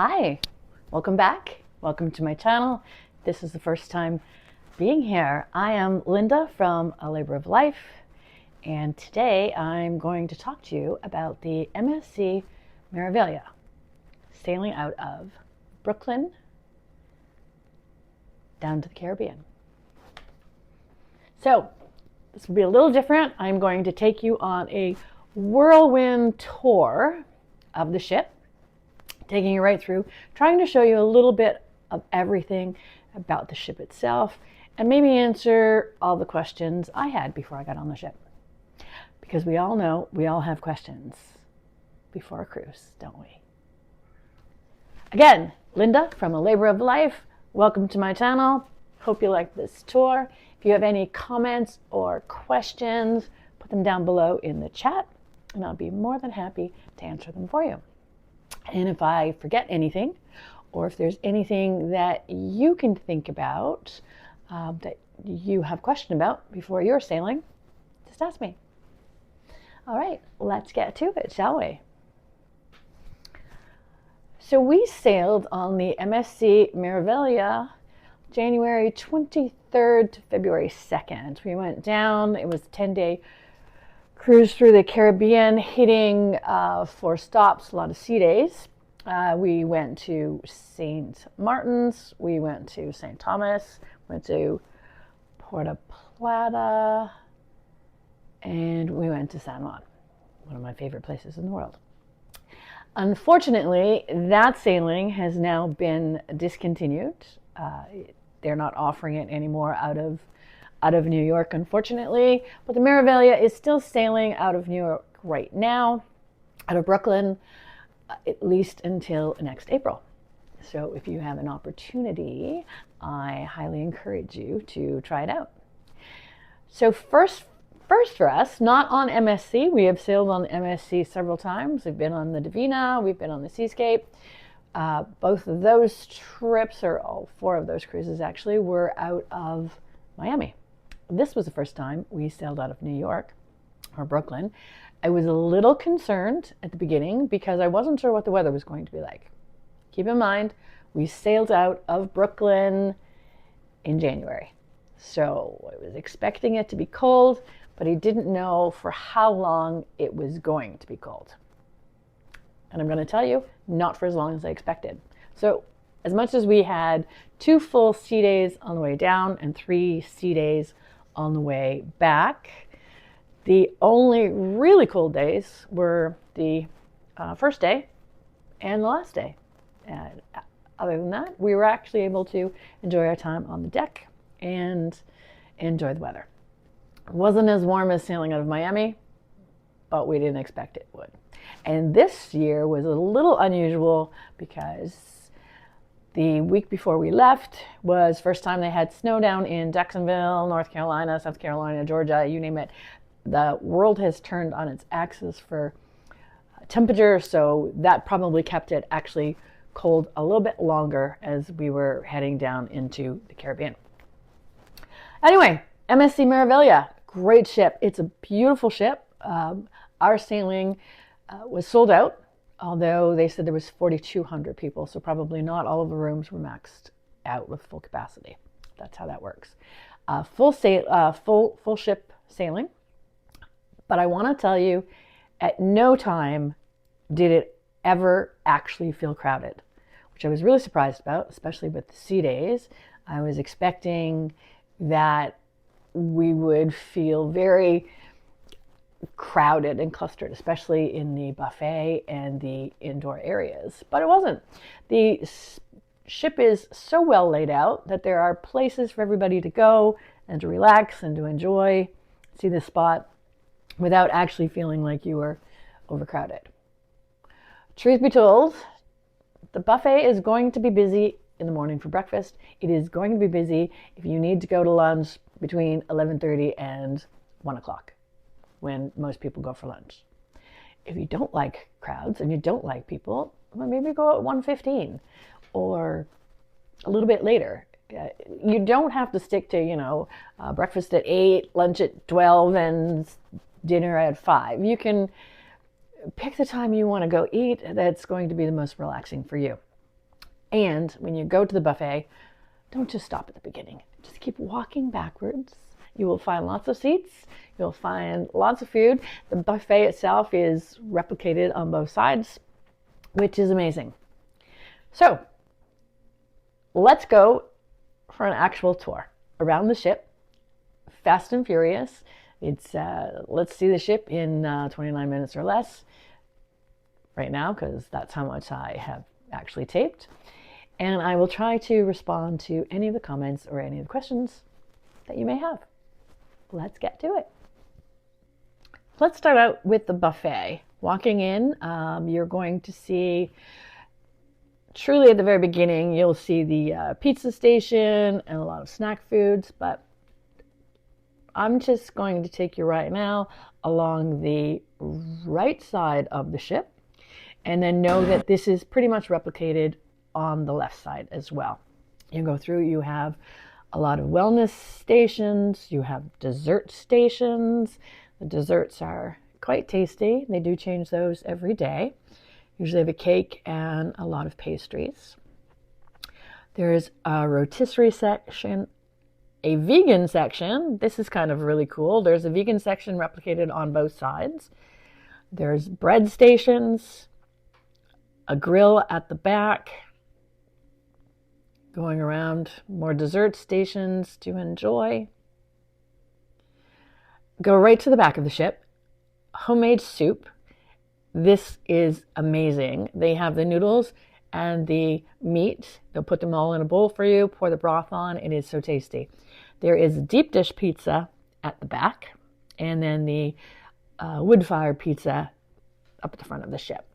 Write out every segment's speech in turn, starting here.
Hi, welcome back. Welcome to my channel. This is the first time being here. I am Linda from A Labor of Life, and today I'm going to talk to you about the MSC Meraviglia, sailing out of Brooklyn down to the Caribbean. So this will be a little different. I'm going to take you on a whirlwind tour of the ship, taking you right through, trying to show you a little bit of everything about the ship itself, and maybe answer all the questions I had before I got on the ship. Because we all know, we all have questions before a cruise, don't we? Again, Linda from A Labor of Life. Welcome to my channel. Hope you like this tour. If you have any comments or questions, put them down below in the chat, and I'll be more than happy to answer them for you. And if I forget anything, or if there's anything that you can think about, that you have a question about before you're sailing, just ask me. All right, let's get to it, shall we? So we sailed on the MSC Meraviglia January 23rd to February 2nd. We went down, it was a 10-day cruise through the Caribbean, hitting 4 stops, a lot of sea days. We went to St. Martin's, we went to St. Thomas, went to Puerto Plata, and we went to San Juan, one of my favorite places in the world. Unfortunately, that sailing has now been discontinued. They're not offering it anymore out of New York, unfortunately, but the Meraviglia is still sailing out of New York right now, out of Brooklyn, at least until next April. So if you have an opportunity, I highly encourage you to try it out. So first for us, not on MSC. We have sailed on MSC several times. We've been on the Divina, we've been on the Seascape. Both of those trips, or all 4 of those cruises actually, were out of Miami. This was the first time we sailed out of New York or Brooklyn. I was a little concerned at the beginning because I wasn't sure what the weather was going to be like. Keep in mind, we sailed out of Brooklyn in January. So I was expecting it to be cold, but I didn't know for how long it was going to be cold. And I'm going to tell you, not for as long as I expected. So as much as we had 2 full sea days on the way down and 3 sea days on the way back, the only really cold days were the first day and the last day. And other than that, we were actually able to enjoy our time on the deck and enjoy the weather. It wasn't as warm as sailing out of Miami, but we didn't expect it would. And this year was a little unusual because the week before we left was first time they had snow down in Jacksonville, North Carolina, South Carolina, Georgia, you name it. The world has turned on its axis for temperature, so that probably kept it actually cold a little bit longer as we were heading down into the Caribbean. Anyway, MSC Meraviglia, great ship. It's a beautiful ship. Our sailing was sold out, although they said there was 4,200 people, so probably not all of the rooms were maxed out with full capacity. That's how that works. Full ship sailing. But I want to tell you, at no time did it ever actually feel crowded, which I was really surprised about, especially with the sea days. I was expecting that we would feel very crowded and clustered, especially in the buffet and the indoor areas, but it wasn't. The ship is so well laid out that there are places for everybody to go and to relax and to enjoy, see the spot, without actually feeling like you were overcrowded. Truth be told, the buffet is going to be busy in the morning for breakfast. It is going to be busy if you need to go to lunch between 11:30 and 1 o'clock, when most people go for lunch. If you don't like crowds and you don't like people, well, maybe go at 1:15 or a little bit later. You don't have to stick to, breakfast at 8, lunch at 12, and dinner at 5. You can pick the time you want to go eat that's going to be the most relaxing for you. And when you go to the buffet, don't just stop at the beginning. Just keep walking backwards. You will find lots of seats. You'll find lots of food. The buffet itself is replicated on both sides, which is amazing. So let's go for an actual tour around the ship. Fast and furious. It's let's see the ship in 29 minutes or less right now, because that's how much I have actually taped. And I will try to respond to any of the comments or any of the questions that you may have. Let's get to it. Let's start out with the buffet. Walking in, you're going to see, truly at the very beginning, you'll see the pizza station and a lot of snack foods, but I'm just going to take you right now along the right side of the ship, and then know that this is pretty much replicated on the left side as well. You go through, you have a lot of wellness stations, you have dessert stations. The desserts are quite tasty. They do change those every day. Usually have a cake and a lot of pastries. There's a rotisserie section, a vegan section. This is kind of really cool. There's a vegan section replicated on both sides. There's bread stations, a grill at the back, going around, more dessert stations to enjoy. Go right to the back of the ship. Homemade soup. This is amazing. They have the noodles and the meat. They'll put them all in a bowl for you, pour the broth on. It is so tasty. There is deep dish pizza at the back, and then the wood fire pizza up at the front of the ship.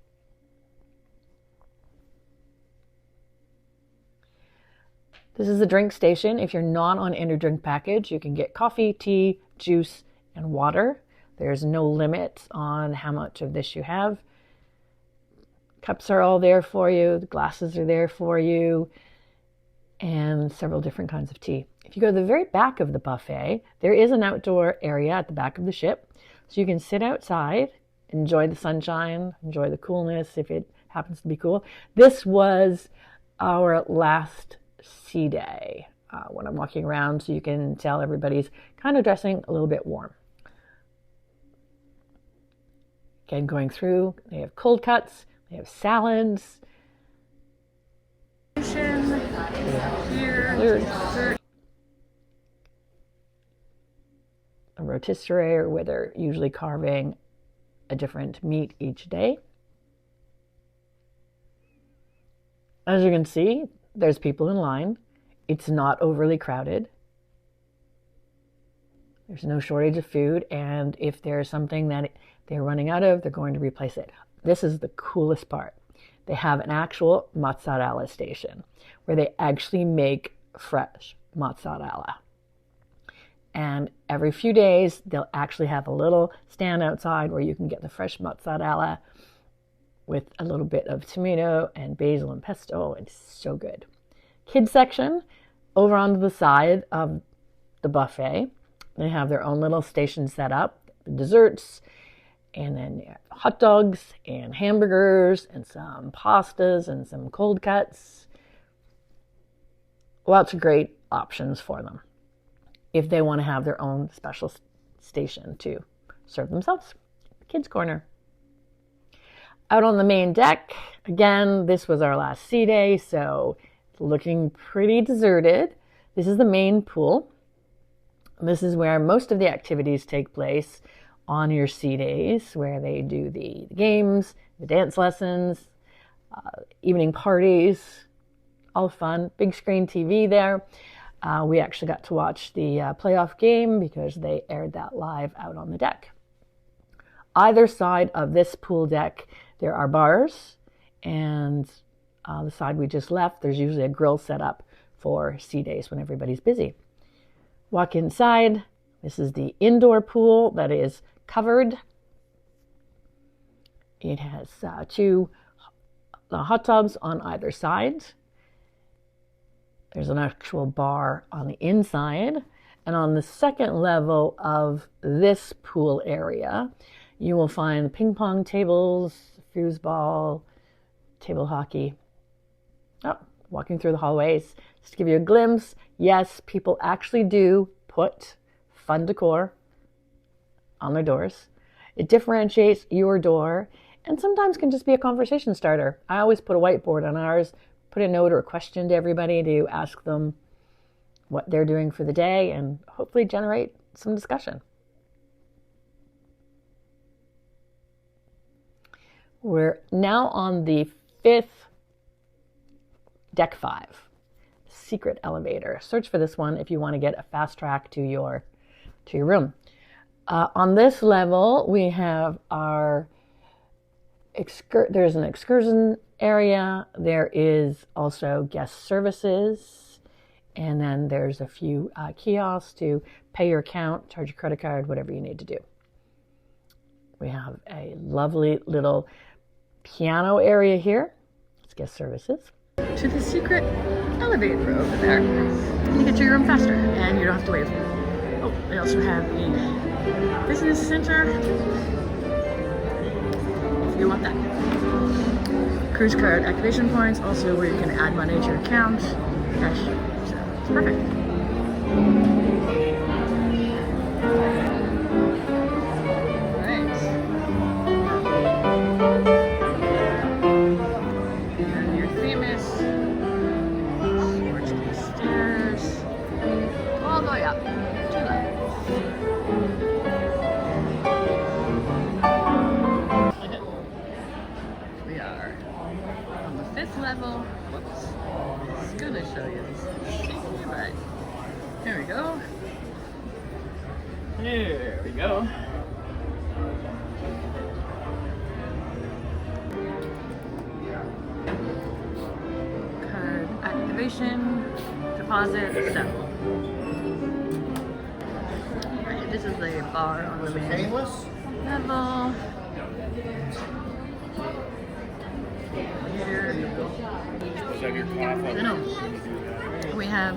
This is the drink station. If you're not on any drink package, you can get coffee, tea, juice, and water. There's no limit on how much of this you have. Cups are all there for you. The glasses are there for you, and several different kinds of tea. If you go to the very back of the buffet, there is an outdoor area at the back of the ship. So you can sit outside, enjoy the sunshine, enjoy the coolness if it happens to be cool. This was our last sea day when I'm walking around, so you can tell everybody's kind of dressing a little bit warm. Again, going through, they have cold cuts, they have salads. Here, a rotisserie where they're usually carving a different meat each day. As you can see, there's people in line. It's not overly crowded. There's no shortage of food, and if there's something that they're running out of, they're going to replace it. This is the coolest part. They have an actual mozzarella station where they actually make fresh mozzarella. And every few days, they'll actually have a little stand outside where you can get the fresh mozzarella with a little bit of tomato and basil and pesto. It's so good. Kids section, over on the side of the buffet, they have their own little station set up, the desserts, and then they have hot dogs and hamburgers and some pastas and some cold cuts. Lots of great options for them if they want to have their own special station to serve themselves. Kids corner. Out on the main deck, again, this was our last sea day, so it's looking pretty deserted. This is the main pool. This is where most of the activities take place on your sea days, where they do the games, the dance lessons, evening parties, all fun. Big screen TV there. We actually got to watch the playoff game because they aired that live out on the deck. Either side of this pool deck, there are bars, and the side we just left, there's usually a grill set up for sea days when everybody's busy. Walk inside. This is the indoor pool that is covered. It has two hot tubs on either side. There's an actual bar on the inside. And on the second level of this pool area, you will find ping pong tables, foosball, table hockey. Oh, walking through the hallways. Just to give you a glimpse, yes, people actually do put fun decor on their doors. It differentiates your door and sometimes can just be a conversation starter. I always put a whiteboard on ours, put a note or a question to everybody to ask them what they're doing for the day and hopefully generate some discussion. We're now on the 5th deck 5, secret elevator. Search for this one if you want to get a fast track to your room. On this level, we have our there's an excursion area. There is also guest services, and then there's a few kiosks to pay your account, charge your credit card, whatever you need to do. We have a lovely little piano area here. It's guest services. To the secret elevator over there. You get to your room faster and you don't have to wait. Oh, they also have a business center if you want that. Cruise card activation points, also where you can add money to your account. Cash. So it's perfect. Level. Whoops. It's gonna show you this. But here we go. There we go. Card activation, deposit, so. Right, this is the bar on the main level. Here. We have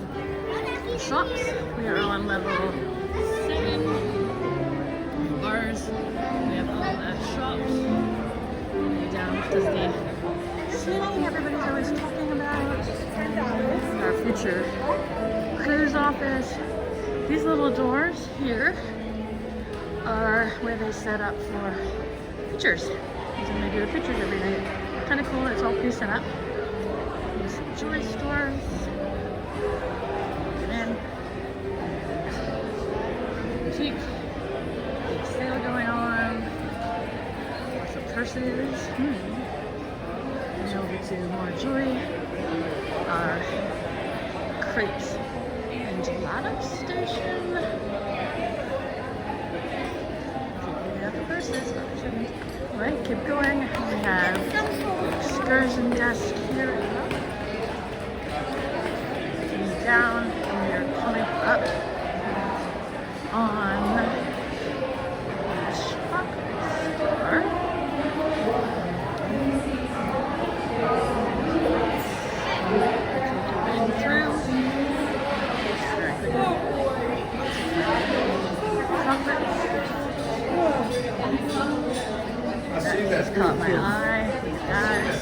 shops. We are on level 7. Bars. We have all the shops. Down does the city everybody's always talking about. Our future cruise office. These little doors here are where they set up for pictures. And they do the pictures every night. Kind of cool. It's all pre-set up. There's jewelry stores. And then boutique. Big sale going on. Lots of purses. And over to more jewelry. Our crepes and Gelato Station. We have the purses, but we shouldn't. Right, keep going. We have excursion desk here. Down, and we are coming up on the shop store. Getting through. That caught my eye. Guys.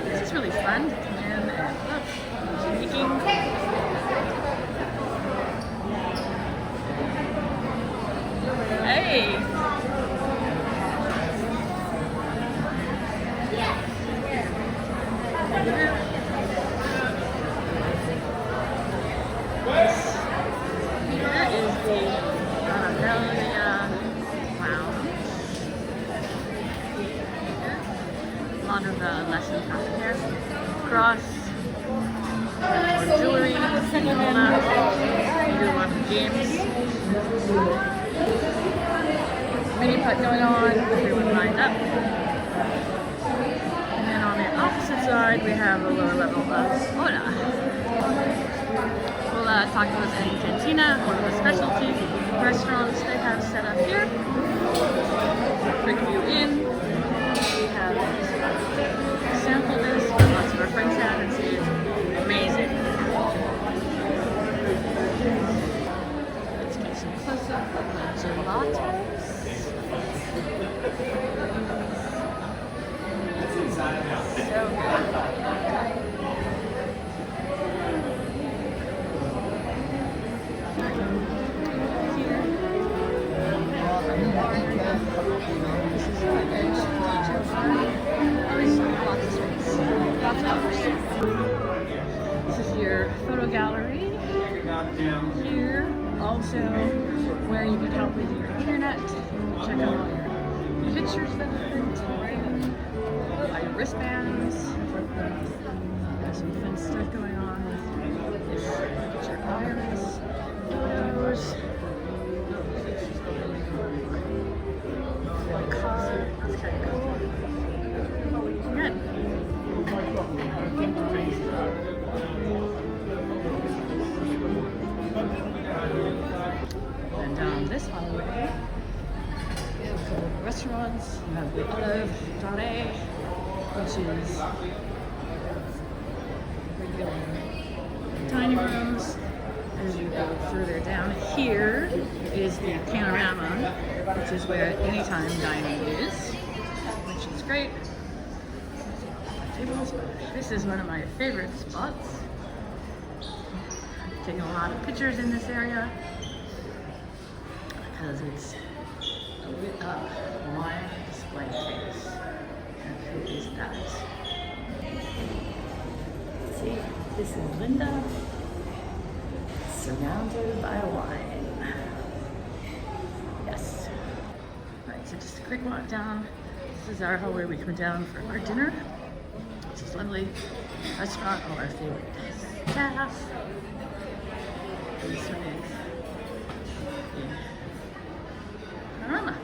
This is really fun to come in and look. Speaking. Hey! Lot of lessons happening here. Cross, more jewelry, all that. We do a lot of games. Mini putt going on, everyone lined up. And then on the opposite side, we have a lower level of Aurea. We'll talk about the cantina, one of the specialty restaurants they have set up here. Quick view in. We have sample this gallery here, also where you can help with your internet. Check out all your pictures that have been taken, all your wristbands. There's some fun stuff going on with your iris photos. The car, that's kind of cool. Good. And down this hallway, we have a couple of restaurants. You have the Aurea, which is regular dining rooms. As you go further down here is the panorama, which is where anytime dining is, which is great. This is one of my favorite spots. I've taken a lot of pictures in this area because it's lit up wine display case. And who is that? Let's see, this is Linda, surrounded by wine. Yes. Alright, so just a quick walk down. This is our hallway we come down for our dinner, which is lovely. Restaurant, all our favorite staff. This one is the panorama.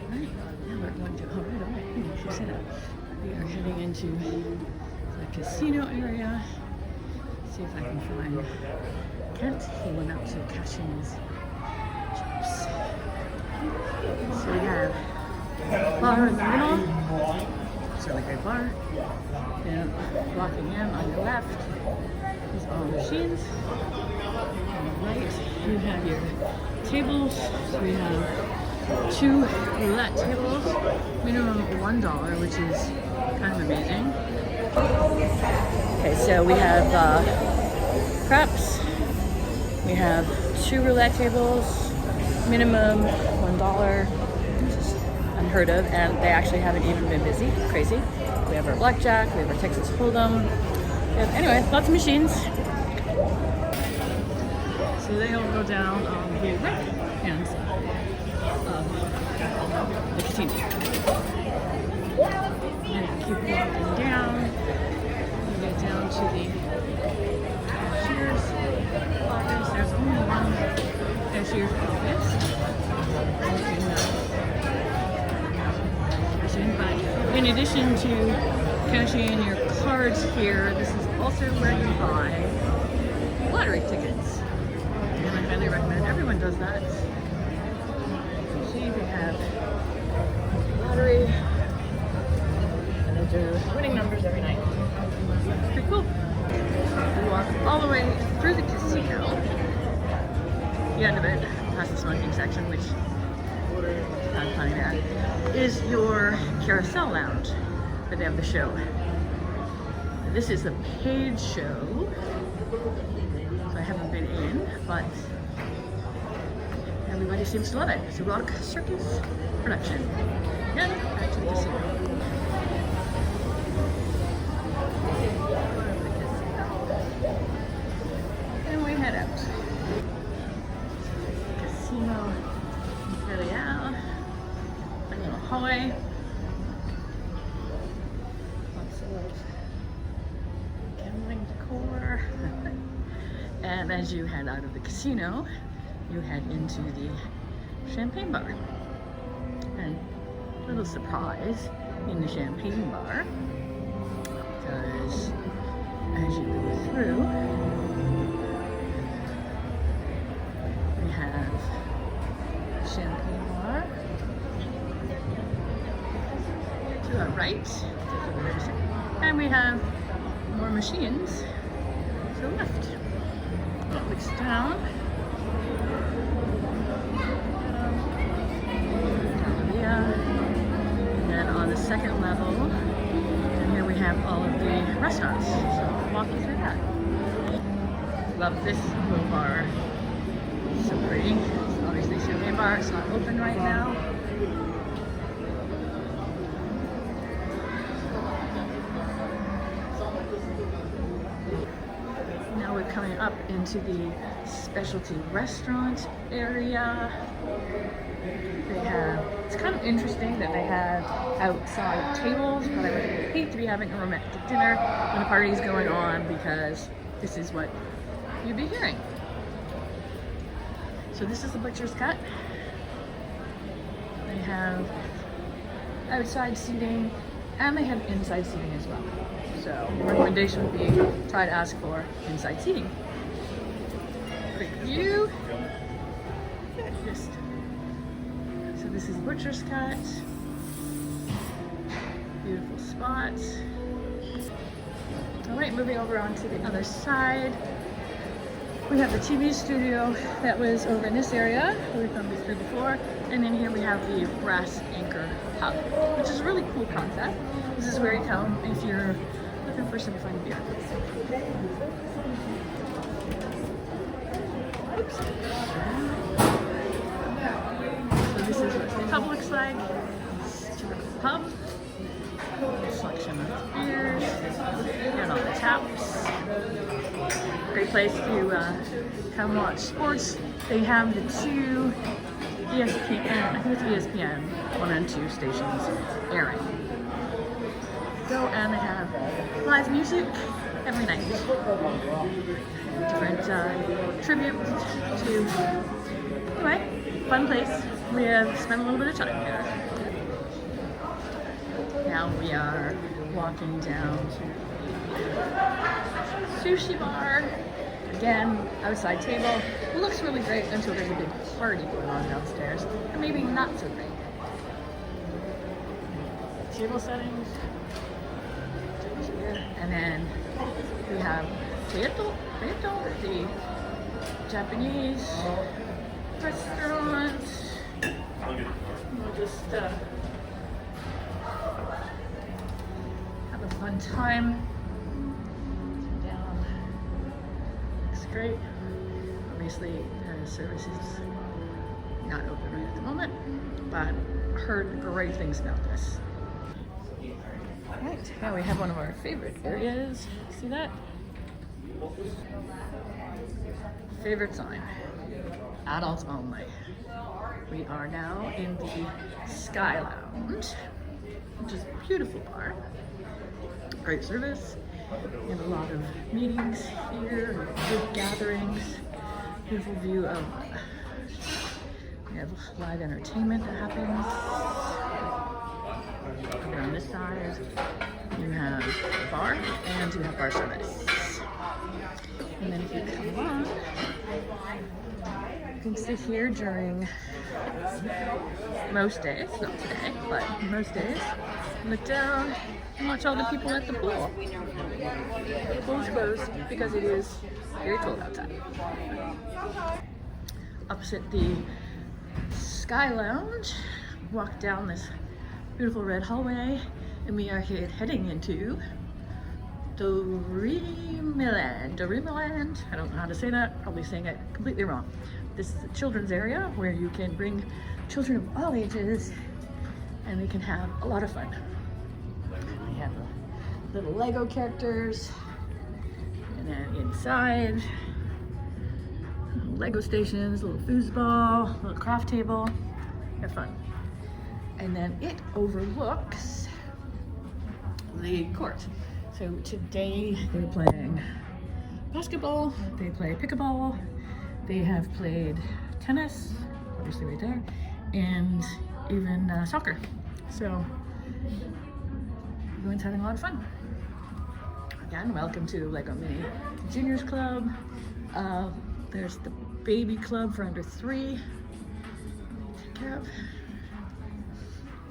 Alright, now we're going to, we are heading into the casino area. See if I can find Kent. He went out to cash in his chips. So we have a bar in the middle. It's a really great bar. And walking in on your left is all machines. On the right, you have your tables. So we have 2 roulette tables, minimum $1, which is kind of amazing. Okay, so we have craps. We have 2 roulette tables, minimum $1, which is unheard of, and they actually haven't even been busy. Crazy. We have our blackjack, we have our Texas Hold'em. Anyway, lots of machines. So they all go down on the right hand side of the casino. And keep walking down. You get down to the cashier's office. There's only one cashier's office. But in addition to cashing in your cards here, this is also where you buy lottery tickets. And I highly recommend everyone does that. You see, we have lottery. And those are winning numbers every night. It's pretty cool. We walk all the way through the casino. The end of it, past the smoking section, which I'm finding there, is your carousel lounge where they have the show. This is a paid show, so I haven't been in, but everybody seems to love it. It's a rock circus production. Again, back to the casino. And we head out. Casino Meraviglia. A little hallway. Lots of gambling decor. And as you head out of the casino, you head into the champagne bar. And a little surprise in the champagne bar, because as you go through, we have champagne bar to our right, and we have more machines to the left. Looks down. And then on the second level, and here we have all of the restaurants. So I'll walk you through that. Love this little bar. So pretty. It's obviously a champagne bar. It's not open right now. coming up into the specialty restaurant area. They have, it's kind of interesting that they have outside tables, but I would hate to be having a romantic dinner when a party is going on, because this is what you'd be hearing. So this is the butcher's cut. They have outside seating and they have inside seating as well. So the recommendation would be try to ask for inside seating. Quick view. So this is butcher's cut. Beautiful spot. All right, moving over onto the other side. We have the TV studio that was over in this area where we filmed this here before. And then here we have the brass anchor hub, which is a really cool concept. This is where you come if you're looking for some fun beer. Oops. So this is what the pub looks like. It's a pub. A selection of beers and all the taps. Great place to come watch sports. They have the two ESPN, I think it's ESPN 1 and 2 stations airing. Go, and they have live music every night. Different tribute to, anyway, fun place. We have spent a little bit of time here. Now we are walking down to sushi bar. Again, outside table. It looks really great until there's a big party going on downstairs. Or maybe not so great. Table settings. And then we have Gelato, the Japanese restaurant. We'll just have a fun time. Great. Obviously, service is not open right at the moment, but heard great things about this. Right, now we have one of our favorite areas. See that? Favorite sign. Adults only. We are now in the Sky Lounge, which is a beautiful bar. Great service. We have a lot of meetings here, big gatherings, beautiful view of, we have live entertainment that happens. Over on this side, you have a bar and you have bar service. And then if you come along, you can sit here during most days, not today, but most days, look down and watch all the people at the pool. The pool's closed because it is very cold outside. Opposite the Sky Lounge, walk down this beautiful red hallway, and we are heading into Decm. I don't know how to say that, probably saying it completely wrong. This is a children's area where you can bring children of all ages and they can have a lot of fun. We have little Lego characters, and then inside, Lego stations, little foosball, little craft table, have fun. And then it overlooks the court. So today they're playing basketball, they play pickleball, they have played tennis, obviously right there, and even soccer. So everyone's having a lot of fun. Again, welcome to Lego Mini Juniors Club. There's the baby club for under 3. Take care of.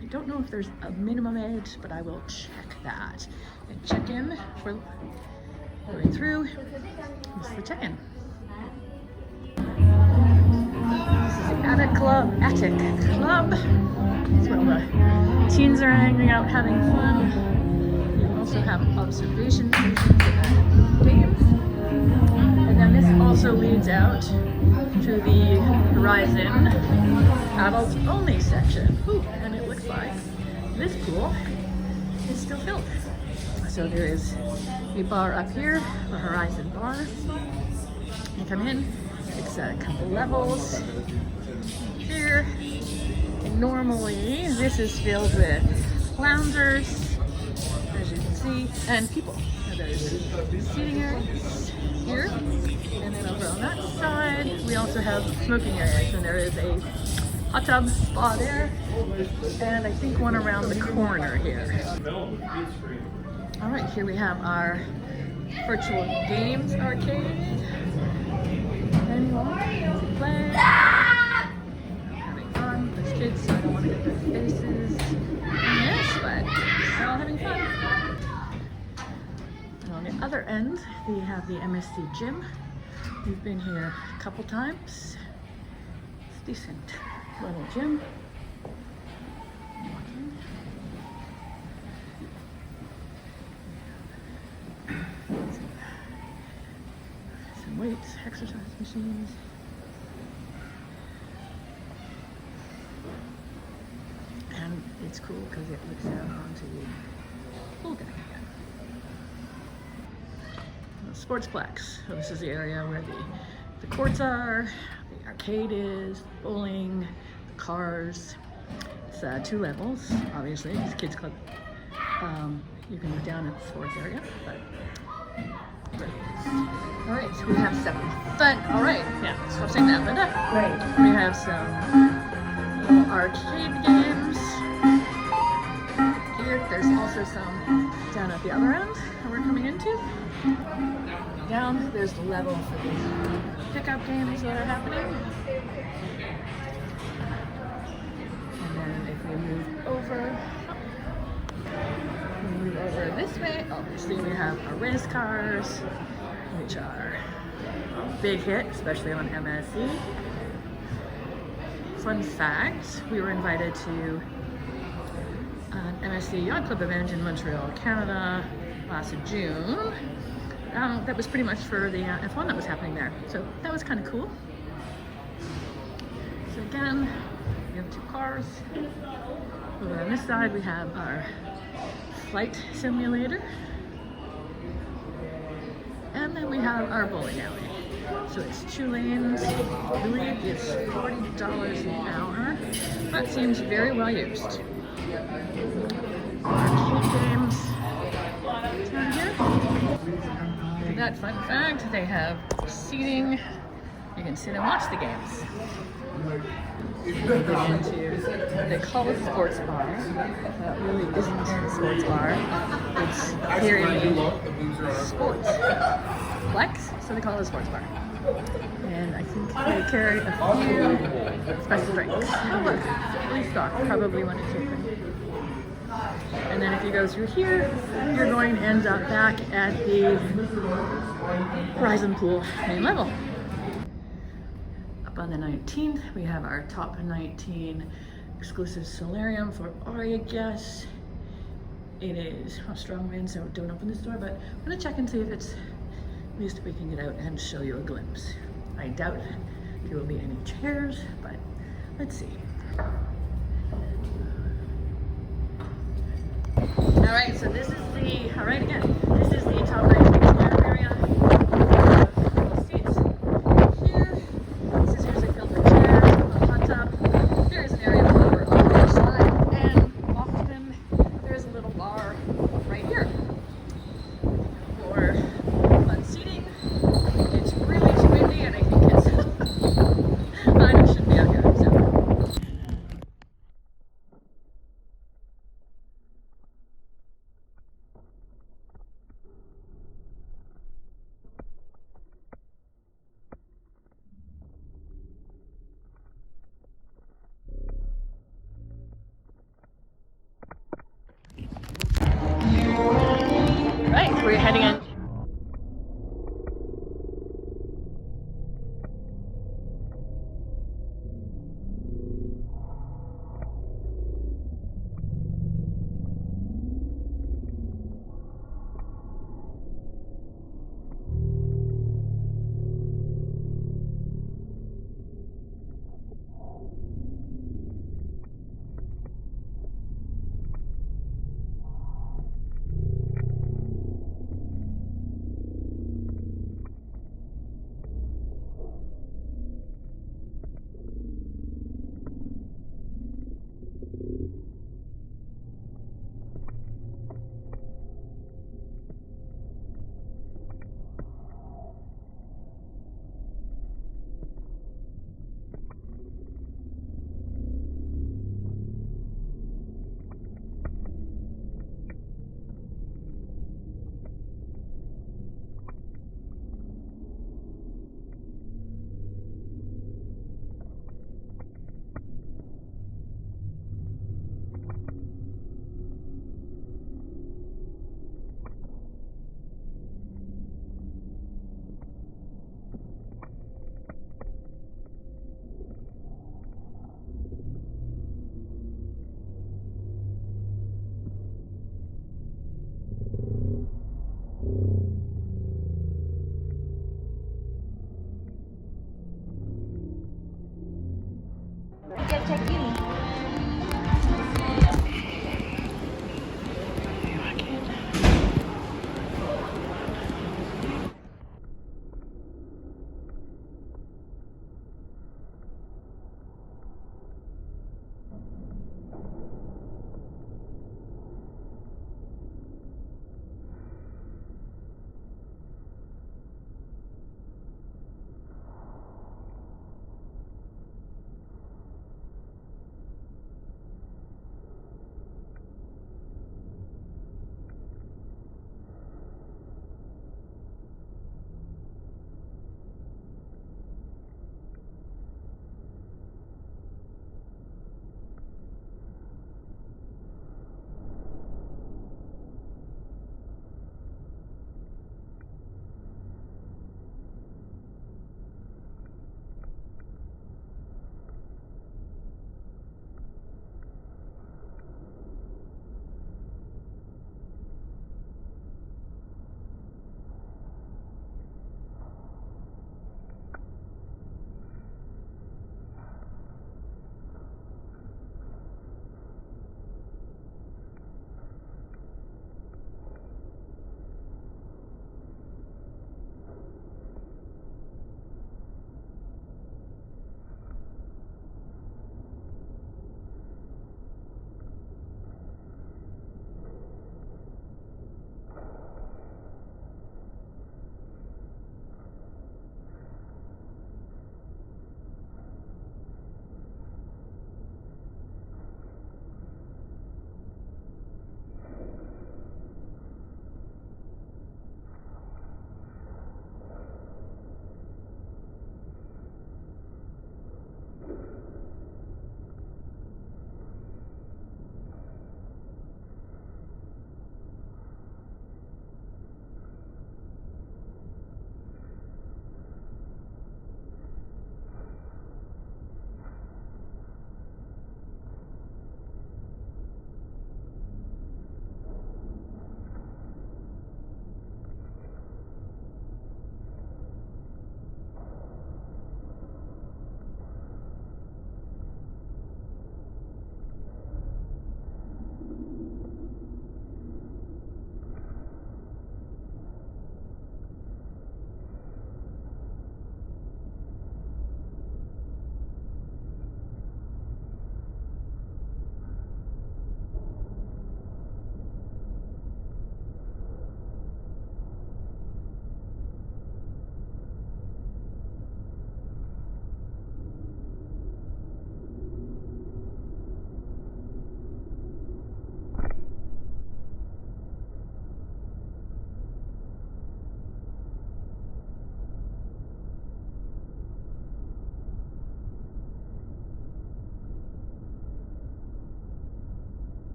I don't know if there's a minimum age, but I will check that and check in for going through. This is the check-in. This is the Attic Club. It's where all the teens are hanging out, having fun. You also have observation stations and games. And then this also leads out to the Horizon Adults Only section. Ooh, and it looks like this pool is still filled. So there is a bar up here, a Horizon bar. You come in, it's a couple levels here. And normally this is filled with loungers, as you can see, and people. So there's seating areas here, and then over on that side we also have smoking areas, and there is a hot tub spa there, and I think one around the corner here. All right, here we have our virtual games arcade. Anyone? Play. Having fun. There's kids, so I don't want to get their faces in this, but they're all having fun. And on the other end, we have the MSC Gym. We've been here a couple times. It's decent little gym. Some weights, exercise machines. And it's cool because it looks out onto the pool deck again. Sportsplex. So this is the area where the courts are, the arcade is, bowling, the cars. It's 2 levels, obviously. It's a kids club. You can look down at the sports area, but all right, so we have some fun. All right, yeah, so saying that, Linda. Right. We have some little arcade games here. There's also some down at the other end that we're coming into. Down, there's the level for the pickup games that are happening. And then if we move over this way, obviously we have our race cars, which are a big hit, especially on MSC. Fun fact, we were invited to an MSC Yacht Club event in Montreal, Canada last June. That was pretty much for the F1 that was happening there. So that was kind of cool. So again, we have 2 cars. Over on this side, we have our flight simulator. And then we have our bowling alley. So it's 2 lanes. I believe it's $40 an hour. That seems very well used. Arcade games down here. And that fun fact, they have seating. You can sit and watch the games. They call it a sports bar. That really isn't a sports bar. It's here in the Sportsplex, so they call it a sports bar. And I think they carry a few special drinks. Oh look, fully stocked, probably one or two. And then if you go through here, you're going to end up back at the Horizon Pool main level. Up on the 19th, we have our top 19 exclusive solarium for Aurea guests. It is a strong wind, so don't open this door, but I'm gonna check and see if it's, at least we can get out and show you a glimpse. I doubt there will be any chairs, but let's see. All right, so this is the, all right again, this is the top 19 solarium area. Seats here. This is usually filled with chairs, a hot tub. There is an area over on the other side, and often there's a little bar right here for fun seating. It's really windy, and I think it's, I shouldn't be out here, so. Right, we're heading in.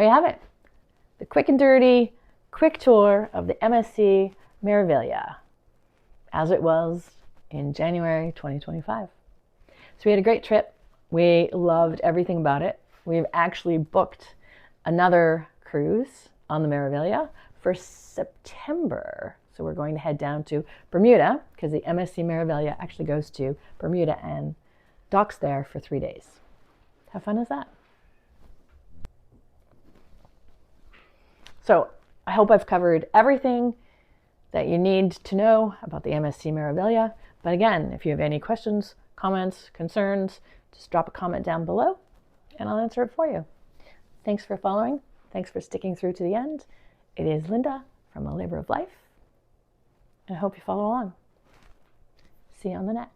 there you have it. The quick and dirty, quick tour of the MSC Meraviglia, as it was in January 2025. So we had a great trip. We loved everything about it. We've actually booked another cruise on the Meraviglia for September. So we're going to head down to Bermuda because the MSC Meraviglia actually goes to Bermuda and docks there for 3 days. How fun is that? So I hope I've covered everything that you need to know about the MSC Meraviglia. But again, if you have any questions, comments, concerns, just drop a comment down below and I'll answer it for you. Thanks for following. Thanks for sticking through to the end. It is Linda from A Labor of Life, and I hope you follow along. See you on the net.